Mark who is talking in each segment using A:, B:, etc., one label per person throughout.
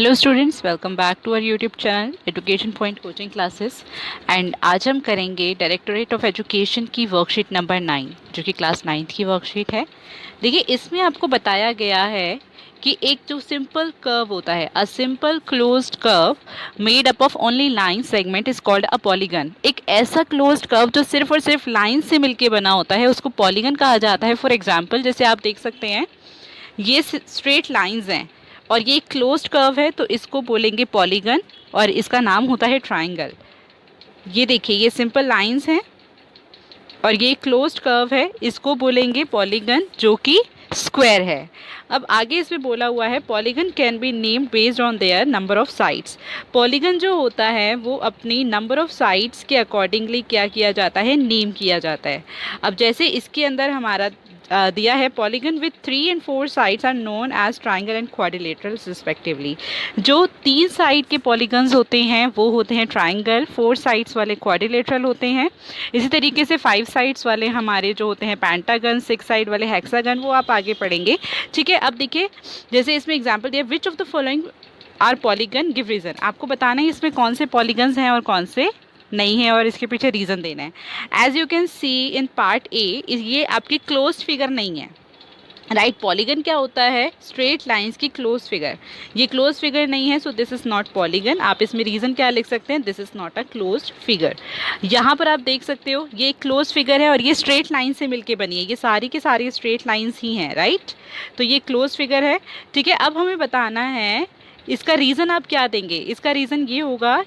A: Hello students, welcome back to our YouTube channel education point coaching classes. And आज हम करेंगे directorate of education की worksheet number 9, जो कि क्लास 9th की वर्कशीट है। देखिए, इसमें आपको बताया गया है कि एक जो सिंपल कर्व होता है, a simple closed curve made up of only line segment is called a polygon. एक ऐसा क्लोज्ड कर्व जो सिर्फ और सिर्फ लाइन से मिलके बना होता है उसको पॉलीगन कहा जाता है। फॉर एग्जाम्पल, जैसे आप देख सकते हैं, ये स्ट्रेट लाइंस हैं और ये क्लोज्ड कर्व है, तो इसको बोलेंगे पॉलीगन और इसका नाम होता है ट्राइंगल। ये देखिए, ये सिंपल लाइंस हैं और ये क्लोज्ड कर्व है, इसको बोलेंगे पॉलीगन, जो कि स्क्वायर है। अब आगे इसमें बोला हुआ है polygon can be named based on their number of sides. Polygon जो होता है वो अपनी नंबर ऑफ साइड्स के अकॉर्डिंगली क्या किया जाता है, नेम किया जाता है। अब जैसे इसके अंदर हमारा दिया है polygon with 3 and 4 sides are known as triangle and quadrilaterals respectively. जो 3 साइड के पॉलीगन्स होते हैं वो होते हैं ट्राइंगल, 4 साइड्स वाले क्वाड्रिलेटरल होते हैं। इसी तरीके से 5 साइड्स वाले हमारे जो होते हैं पेंटागन, 6 साइड वाले हेक्सागन, वो आप आगे पढ़ेंगे। ठीक है, अब देखिए, जैसे इसमें एग्जाम्पल दिया, which of the following are polygon, give reason. आपको बताना है इसमें कौन से पॉलीगन्स हैं और कौन से नहीं है और इसके पीछे रीज़न देना है। As you can see in part A, ये आपकी क्लोज्ड फिगर नहीं है, राइट। पॉलीगन क्या होता है, स्ट्रेट लाइंस की क्लोज फिगर। ये क्लोज फिगर नहीं है, so this is not polygon. आप इसमें रीजन क्या लिख सकते हैं, this is not a close figure. यहाँ पर आप देख सकते हो ये क्लोज फिगर है और ये स्ट्रेट लाइन से मिलके बनी है, ये सारी की सारी स्ट्रेट लाइंस ही हैं, राइट। तो ये क्लोज फिगर है। ठीक है, अब हमें बताना है इसका रीज़न आप क्या देंगे। इसका रीज़न ये होगा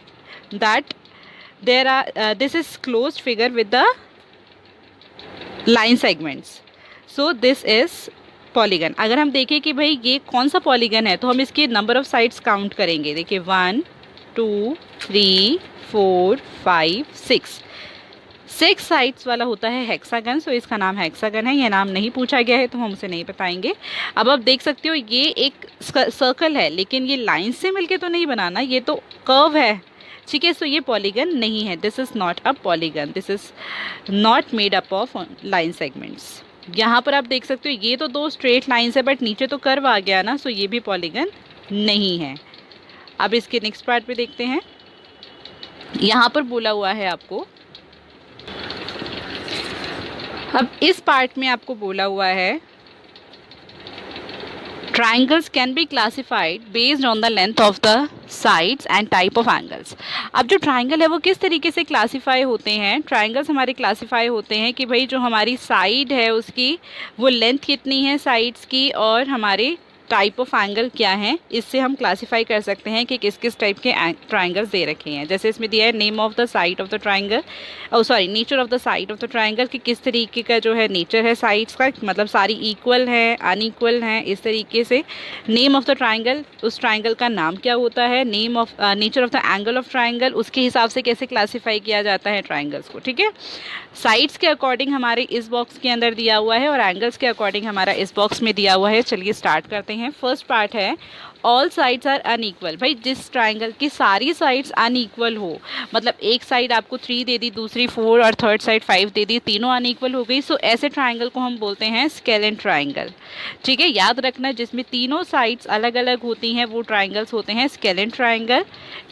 A: that this is closed figure with the line segments, so this is polygon। अगर हम देखें कि भाई ये कौन सा पॉलीगन है, तो हम इसके नंबर ऑफ साइड्स काउंट करेंगे। देखिए 1 2 3 4 5 6 साइड्स वाला होता है हेक्सागन, सो इसका नाम हेक्सागन है। ये नाम नहीं पूछा गया है तो हम उसे नहीं बताएंगे। अब आप देख सकते हो ये एक सर्कल है, लेकिन ये लाइन से मिलके तो नहीं बनाना, ये तो कर्व है। ठीक है, सो ये पॉलीगन नहीं है, this is not a polygon, this is not made up of line segments. यहाँ पर आप देख सकते हो ये तो 2 स्ट्रेट लाइंस है, बट नीचे तो कर्व आ गया ना, सो ये भी पॉलीगन नहीं है। अब इसके नेक्स्ट पार्ट पे देखते हैं। यहाँ पर बोला हुआ है आपको, अब इस पार्ट में आपको बोला हुआ है triangles can be classified based on the length of the sides and type of angles। अब जो ट्राइंगल है वो किस तरीके से क्लासीफाई होते हैं, ट्राइंगल्स हमारे क्लासीफाई होते हैं कि भाई जो हमारी साइड है उसकी वो लेंथ कितनी है साइड्स की, और हमारे टाइप ऑफ एंगल क्या है, इससे हम क्लासीफाई कर सकते हैं कि किस किस टाइप के ट्राइंगल्स दे रखे हैं। जैसे इसमें दिया है name of the side of the triangle, nature of the side of the triangle, कि किस तरीके का जो है नेचर है साइड्स का, मतलब सारी इक्वल है, अनइक्वल हैं, इस तरीके से। नेम ऑफ द ट्राइंगल, उस ट्राइंगल का नाम क्या होता है। Name of nature of the angle of triangle, उसके हिसाब से कैसे क्लासीफाई किया जाता है ट्राइंगल्स को। ठीक है, साइड्स के अकॉर्डिंग हमारे इस बॉक्स के अंदर दिया हुआ है और एंगल्स के अकॉर्डिंग हमारा इस बॉक्स में दिया हुआ है। चलिए स्टार्ट करते हैं। फर्स्ट पार्ट है ऑल साइड्स आर अनइक्वल। भाई जिस ट्राइंगल की सारी साइड्स अनइक्वल हो, मतलब एक साइड आपको 3 दे दी, दूसरी 4 और थर्ड साइड 5 दे दी, तीनों अनइक्वल हो गई, सो ऐसे ट्राइंगल को हम बोलते हैं स्केलेन ट्राइंगल। ठीक है, याद रखना, जिसमें तीनों साइड्स अलग अलग होती हैं वो ट्राइंगल्स होते हैं scalene triangle.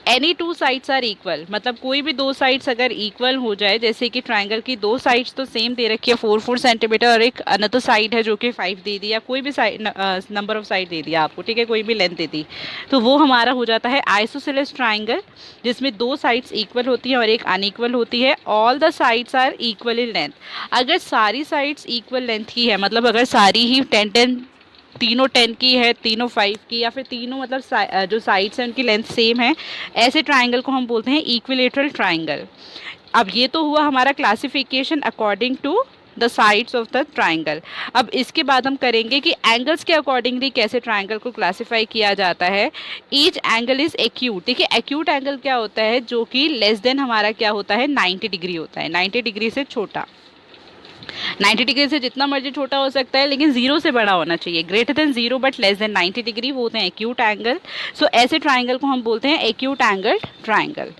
A: Any 2 sides are equal, मतलब कोई भी 2 साइड्स अगर इक्वल हो जाए, जैसे कि ट्राइंगल की 2 साइड्स तो सेम दे रखी है 4 सेंटीमीटर, और एक अनदर साइड है जो कि 5 दे दी, या कोई भी साइड नंबर ऑफ साइड दे दिया आपको, ठीक है, कोई भी लेंथ दे दी, तो वो हमारा हो जाता है आइसोसेलेस ट्राइंगल, जिसमें 2 साइड्स इक्वल होती हैं और एक अनइक्वल होती है। All the sides are equal in length. अगर सारी साइड्स इक्वल लेंथ की है, मतलब अगर सारी ही 10 तीनों 10 की है, तीनों 5 की, या फिर तीनों मतलब जो साइड्स हैं उनकी लेंथ सेम है, ऐसे ट्राइंगल को हम बोलते हैं इक्विलेटरल ट्राइंगल। अब ये तो हुआ हमारा classification according to the sides of the triangle. अब इसके बाद हम करेंगे कि एंगल्स के अकॉर्डिंगली कैसे ट्राइंगल को क्लासीफाई किया जाता है। Each angle is acute. देखिए, एक्यूट एंगल क्या होता है, जो कि लेस देन हमारा क्या होता है, 90 डिग्री होता है, 90 डिग्री से छोटा। 90 डिग्री से जितना मर्जी छोटा हो सकता है, लेकिन जीरो से बड़ा होना चाहिए। Greater than zero but less than 90 degree, वो होते हैं एक्यूट एंगल। सो ऐसे ट्राइंगल को हम बोलते हैं एक्यूट एंगल ट्राइंगल।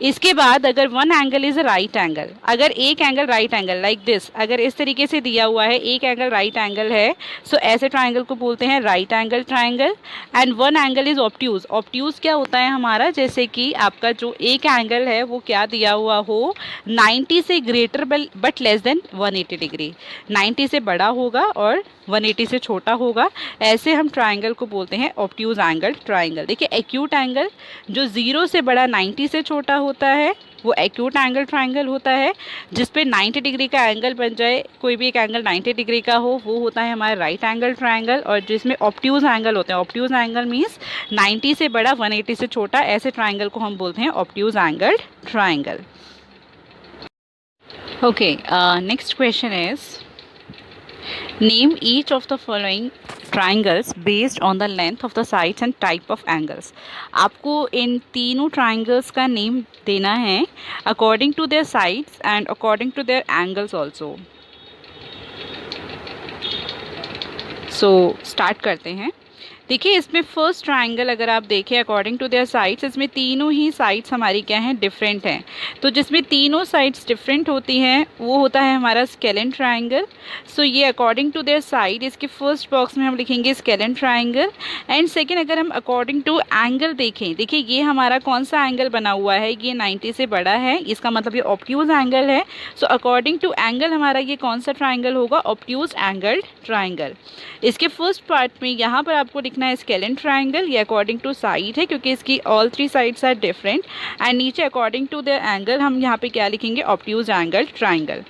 A: इसके बाद अगर one angle is a right angle, अगर एक angle right angle like this, अगर इस तरीके से दिया हुआ है एक एंगल राइट एंगल है, सो ऐसे ट्राइंगल को बोलते हैं right angle triangle. And one angle is obtuse. Obtuse क्या होता है हमारा, जैसे कि आपका जो एक एंगल है वो क्या दिया हुआ हो, 90 से greater but less than 180 degree, 90 से बड़ा होगा और 180 से छोटा होगा, ऐसे हम ट्राइंगल को बोलते हैं ऑब्ट्यूज एंगल ट्राइंगल। देखिए एक्यूट एंगल जो जीरो से बड़ा 90 से छोटा होता है वो एक्यूट एंगल ट्राइंगल होता है। जिस पे 90 डिग्री का एंगल बन जाए, कोई भी एक एंगल 90 डिग्री का हो, वो होता है हमारा राइट एंगल ट्राइंगल। और जिसमें ऑब्ट्यूज एंगल होते हैं, ऑब्ट्यूज एंगल मीन्स 90 से बड़ा 180 से छोटा, ऐसे ट्राइंगल को हम बोलते हैं obtuse angle triangle. Okay, next question is name each of the following triangles based on the length of the sides and type of angles. आपको इन तीनों triangles का name देना है according to their sides and according to their angles also. So start करते हैं। देखिए इसमें first triangle अगर आप देखें अकॉर्डिंग टू देयर साइड्स, इसमें तीनों ही साइड्स हमारी क्या हैं, डिफरेंट हैं। तो जिसमें तीनों साइड्स डिफरेंट होती हैं वो होता है हमारा स्केलन ट्राइंगल। सो ये अकॉर्डिंग टू देयर साइड, इसके फर्स्ट बॉक्स में हम लिखेंगे स्केलन ट्राइंगल। एंड सेकेंड अगर हम अकॉर्डिंग टू एंगल देखें, देखिए ये हमारा कौन सा एंगल बना हुआ है, ये 90 से बड़ा है, इसका मतलब ये ऑब्ट्यूज एंगल है। सो अकॉर्डिंग टू एंगल हमारा ये कौन सा ट्राइंगल होगा, ऑब्ट्यूज एंगल ट्राइंगल। इसके फर्स्ट पार्ट में यहाँ पर आपको लिखना है स्केलन ट्राइंगल, ये अकॉर्डिंग टू साइड है क्योंकि इसकी all three sides are different. And नीचे अकॉर्डिंग टू द एंगल हम यहाँ पे क्या लिखेंगे, obtuse angle triangle.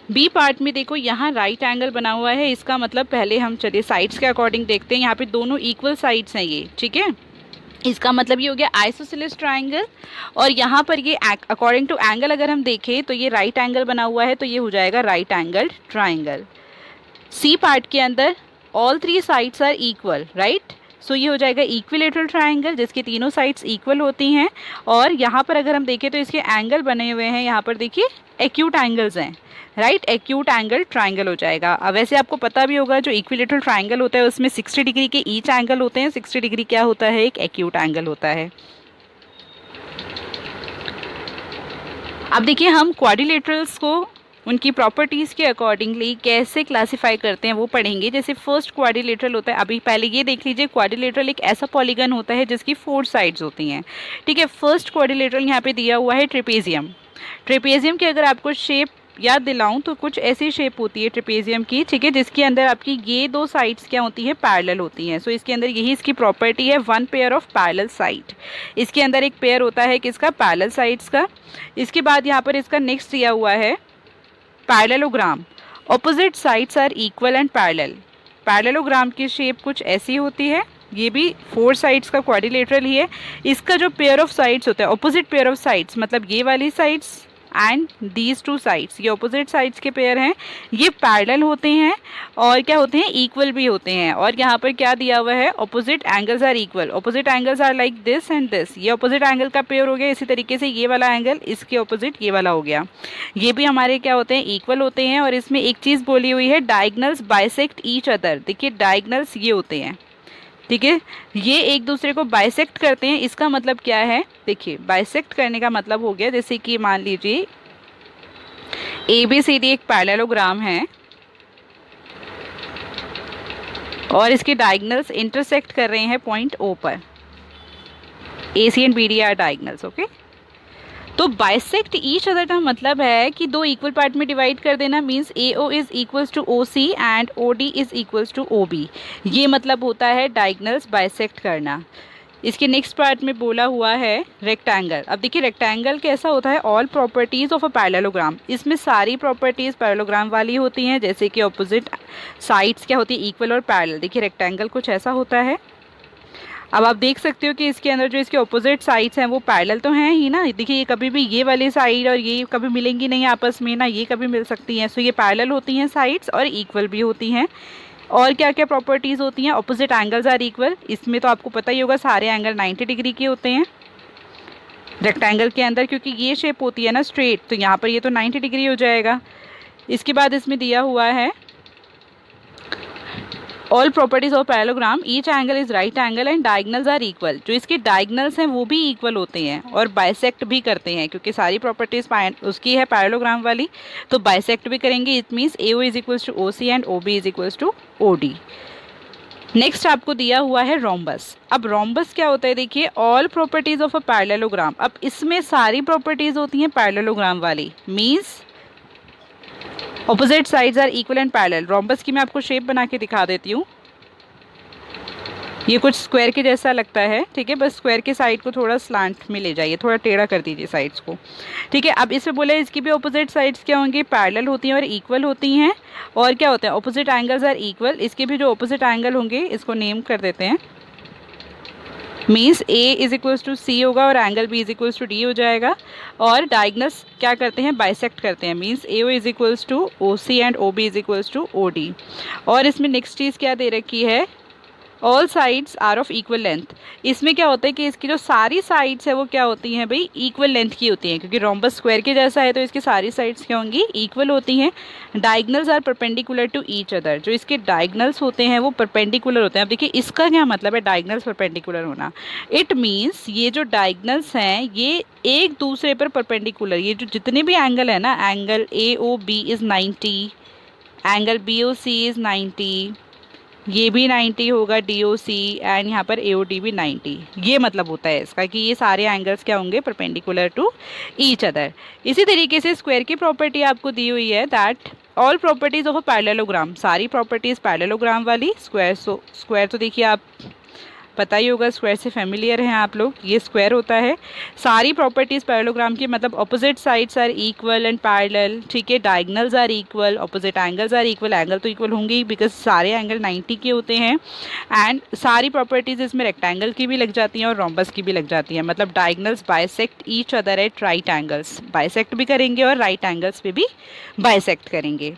A: B part में देखो यहाँ राइट एंगल बना हुआ है, इसका मतलब पहले हम चलिए साइड्स के अकॉर्डिंग देखते हैं। यहाँ पे दोनों इक्वल साइड्स हैं ये, ठीक है, इसका मतलब ये हो गया आइसोसेलेस ट्राइंगल। और यहाँ पर ये अकॉर्डिंग टू एंगल अगर हम देखें तो ये राइट एंगल बना हुआ है, तो ये हो जाएगा right angle triangle. C part के अंदर all three sides are equal, right, so ये हो जाएगा इक्विलेटरल ट्राइंगल जिसकी तीनों साइड्स इक्वल होती हैं। और यहाँ पर अगर हम देखें तो इसके एंगल बने हुए हैं, यहाँ पर देखिए एक्यूट एंगल्स हैं, राइट, एक्यूट एंगल ट्राइंगल हो जाएगा। अब वैसे आपको पता भी होगा जो इक्विलेटरल ट्राइंगल होता है उसमें 60 डिग्री के ईच एंगल होते हैं, 60 डिग्री क्या होता है, एक एक्यूट एंगल होता है। अब देखिए हम क्वाड्रिलेटरल्स को उनकी प्रॉपर्टीज़ के अकॉर्डिंगली कैसे क्लासिफाई करते हैं वो पढ़ेंगे। जैसे फर्स्ट क्वाड्रिलेटरल होता है, अभी पहले ये देख लीजिए, क्वाड्रिलेटरल एक ऐसा पॉलीगन होता है जिसकी 4 साइड्स होती हैं, ठीक है। फर्स्ट क्वाड्रिलेटरल यहाँ पे दिया हुआ है ट्रेपेजियम। ट्रेपेजियम की अगर आपको शेप याद दिलाऊं तो कुछ ऐसी शेप होती है ट्रेपेजियम की, ठीक है, जिसके अंदर आपकी ये दो साइड्स क्या होती है, पैरेलल होती हैं। सो इसके अंदर यही इसकी प्रॉपर्टी है, one pair of parallel side. इसके अंदर एक पेयर होता है किसका, पैरेलल साइड्स का। इसके बाद यहाँ पर इसका नेक्स्ट दिया हुआ है parallelogram. Opposite sides are equal and parallel. Parallelogram की शेप कुछ ऐसी होती है, ये भी 4 साइड्स का क्वाड्रिलेटरल ही है। इसका जो पेयर ऑफ साइड्स होता है, ऑपोजिट पेयर ऑफ साइड्स, मतलब ये वाली sides and these two sides, ये ऑपोजिट साइड्स के पेयर हैं, ये पैरेलल होते हैं और क्या होते हैं, इक्वल भी होते हैं। और यहाँ पर क्या दिया हुआ है, opposite angles are equal. Opposite angles are like this and this, ये ऑपोजिट एंगल का पेयर हो गया। इसी तरीके से ये वाला एंगल इसके ऑपोजिट ये वाला हो गया, ये भी हमारे क्या होते हैं, इक्वल होते हैं। और इसमें एक चीज़ बोली हुई है, डायगनल्स बाइसेक्ट ईच अदर। देखिए डायगनल्स ये होते हैं, ठीक है, ये एक दूसरे को बाइसेक्ट करते हैं। इसका मतलब क्या है, देखिए बाइसेक्ट करने का मतलब हो गया, जैसे कि मान लीजिए ABCD एक पैरेललोग्राम है और इसके डायगनल्स इंटरसेक्ट कर रहे हैं पॉइंट O पर। AC and BD are diagonals, okay. तो बाइसेक्ट ईच अदर का मतलब है कि दो इक्वल पार्ट में डिवाइड कर देना, means AO is equals to OC and OD is equals to OB। ये मतलब होता है डायगनल्स बाइसेक्ट करना। इसके नेक्स्ट पार्ट में बोला हुआ है रेक्टेंगल। अब देखिए रेक्टेंगल कैसा होता है, all properties of a parallelogram. इसमें सारी प्रॉपर्टीज़ पैरेललोग्राम वाली होती हैं, जैसे कि ऑपोजिट साइड्स क्या होती है, इक्वल और पैरेलल। देखिए रेक्टेंगल कुछ ऐसा होता है। अब आप देख सकते हो कि इसके अंदर जो इसके ऑपोजिट साइड्स हैं वो पैरेलल तो हैं ही ना। देखिए ये कभी भी ये वाली साइड और ये कभी मिलेंगी नहीं आपस में ना, ये कभी मिल सकती हैं। सो ये पैरेलल होती हैं साइड्स और इक्वल भी होती हैं। और क्या क्या प्रॉपर्टीज़ होती हैं, ऑपोजिट एंगल्स आर इक्वल। इसमें तो आपको पता ही होगा सारे एंगल 90 डिग्री के होते हैं रेक्टेंगल के अंदर, क्योंकि ये शेप होती है ना स्ट्रेट, तो यहाँ पर ये तो 90 डिग्री हो जाएगा। इसके बाद इसमें दिया हुआ है all properties of parallelogram, each angle is right angle and diagonals are equal. जो इसके डायगनल्स हैं वो भी इक्वल होते हैं और बाइसेक्ट भी करते हैं, क्योंकि सारी प्रॉपर्टीज उसकी है पैरेललोग्राम वाली, तो बाइसेक्ट भी करेंगे। It means AO is equals to OC and OB is equals to OD। Next आपको दिया हुआ है रोम्बस। अब रोम्बस क्या होता है, देखिए all properties of a parallelogram. अब इसमें सारी प्रॉपर्टीज होती हैं पैरेललोग्राम वाली, means opposite sides are equal and parallel. Rhombus की मैं आपको शेप बना के दिखा देती हूँ। ये कुछ स्क्वायर के जैसा लगता है, ठीक है, बस स्क्वायर के साइड को थोड़ा स्लांट में ले जाइए, थोड़ा टेढ़ा कर दीजिए साइड्स को, ठीक है। अब इसमें बोले इसकी भी ऑपोजिट साइड्स क्या होंगी, पैरेलल होती हैं और इक्वल होती हैं। और क्या होता है, ऑपोजिट एंगल्स आर इक्वल। इसके भी जो ऑपोजिट एंगल होंगे इसको नेम कर देते हैं, means A is equals to C होगा और angle B is equals to D हो जाएगा। और डायगनल्स क्या करते हैं, बाइसेक्ट करते हैं, means AO is equals to OC and OB is equals to OD। और इसमें नेक्स्ट चीज़ क्या दे रखी है, all sides are of equal length. इसमें क्या होता है कि इसकी जो सारी साइड्स है वो क्या होती हैं भाई, इक्वल लेंथ की होती हैं, क्योंकि रोम्बस स्क्वायर के जैसा है तो इसकी सारी साइड्स क्या होंगी, इक्वल होती हैं। Diagonals are perpendicular to each other. जो इसके डायगनल्स होते हैं वो परपेंडिकुलर होते हैं। अब देखिए इसका क्या मतलब है डायगनल्स परपेंडिकुलर होना, इट मीन्स ये जो डायगनल्स हैं ये एक दूसरे पर परपेंडिकुलर, ये जो जितने भी एंगल है ना, angle AOB is 90, angle BOC is 90, ये भी 90 होगा DOC, एंड यहाँ पर AOD भी 90। ये मतलब होता है इसका कि ये सारे एंगल्स क्या होंगे, परपेंडिकुलर टू ईच अदर। इसी तरीके से स्क्वायर की प्रॉपर्टी आपको दी हुई है that all properties of a parallelogram, सारी प्रॉपर्टीज पैरेललोग्राम वाली। स्क्वायर तो देखिए आप पता ही होगा, स्क्वायर से फेमिलियर हैं आप लोग, ये स्क्वायर होता है। सारी प्रॉपर्टीज़ पैरेललोग्राम की मतलब opposite sides are equal and parallel, ठीक है, diagonals are equal, opposite angles are equal, angle तो इक्वल होंगे ही बिकॉज सारे एंगल 90 के होते हैं। एंड सारी प्रॉपर्टीज़ इसमें रेक्टेंगल की भी लग जाती हैं और रोम्बस की भी लग जाती हैं, मतलब diagonals bisect each other at right angles, bisect भी करेंगे और राइट एंगल्स पे भी बाइसेक्ट करेंगे।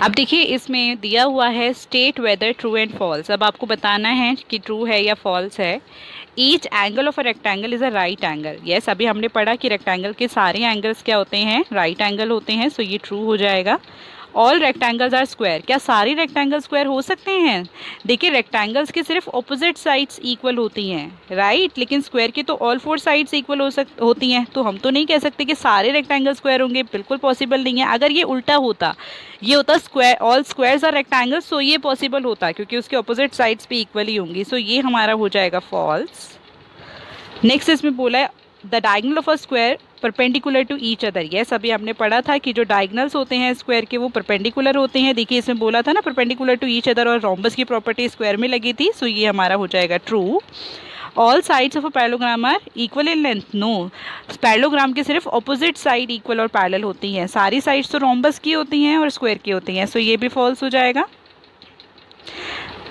A: अब देखिए इसमें दिया हुआ है state whether true and false. अब आपको बताना है कि ट्रू है या फॉल्स है। Each angle of a rectangle is a right angle. Yes, अभी हमने पढ़ा कि रेक्टेंगल के सारे एंगल्स क्या होते हैं, राइट एंगल होते हैं, सो ये ट्रू हो जाएगा। All rectangles are square. क्या सारी रेक्टेंगल स्क्वायर हो सकते हैं? देखिए रेक्टेंगल्स के सिर्फ ऑपोजिट साइड्स इक्वल होती हैं, राइट, लेकिन स्क्वायर की तो ऑल 4 साइड्स इक्वल होती हैं, तो हम तो नहीं कह सकते कि सारे रेक्टेंगल स्क्वायर होंगे, बिल्कुल पॉसिबल नहीं है। अगर ये उल्टा होता, ये होता square all squares are rectangles, so ये पॉसिबल होता क्योंकि उसके ऑपोजिट साइड्स भी इक्वल ही होंगी, सो ये हमारा हो जाएगा फॉल्स। नेक्स्ट इसमें बोला है the diagonal of a square perpendicular to each other. Yes, अभी हमने पढ़ा था कि जो डायगनल्स होते हैं स्क्वायर के वो परपेंडिकुलर होते हैं। देखिए इसमें बोला था ना परपेंडिकुलर टू ईच अदर, और रोम्बस की प्रॉपर्टी स्क्वायर में लगी थी, सो ये हमारा हो जाएगा true. All sides of a parallelogram are equal in length. No, parallelogram के सिर्फ ऑपोजिट साइड इक्वल और पैरेलल होती हैं, सारी साइड्स तो रोम्बस की होती हैं और स्क्वायर की होती हैं, सो ये भी फॉल्स हो जाएगा।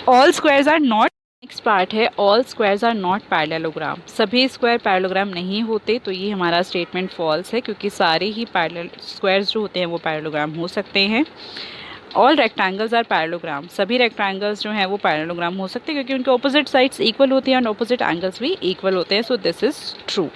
A: All squares are not, next part है all squares are not parallelogram. सभी स्क्वायर पैरेललोग्राम नहीं होते, तो ये हमारा स्टेटमेंट फॉल्स है क्योंकि सारे ही पैरेलल स्क्वायर्स जो होते हैं वो पैरेललोग्राम हो सकते हैं। All rectangles are parallelogram. सभी रेक्टेंगल्स जो हैं वो पैरेललोग्राम हो सकते हैं क्योंकि उनके ऑपोजिट साइड्स इक्वल होती हैं और ऑपोजिट एंगल्स भी इक्वल होते हैं, सो दिस इज ट्रू।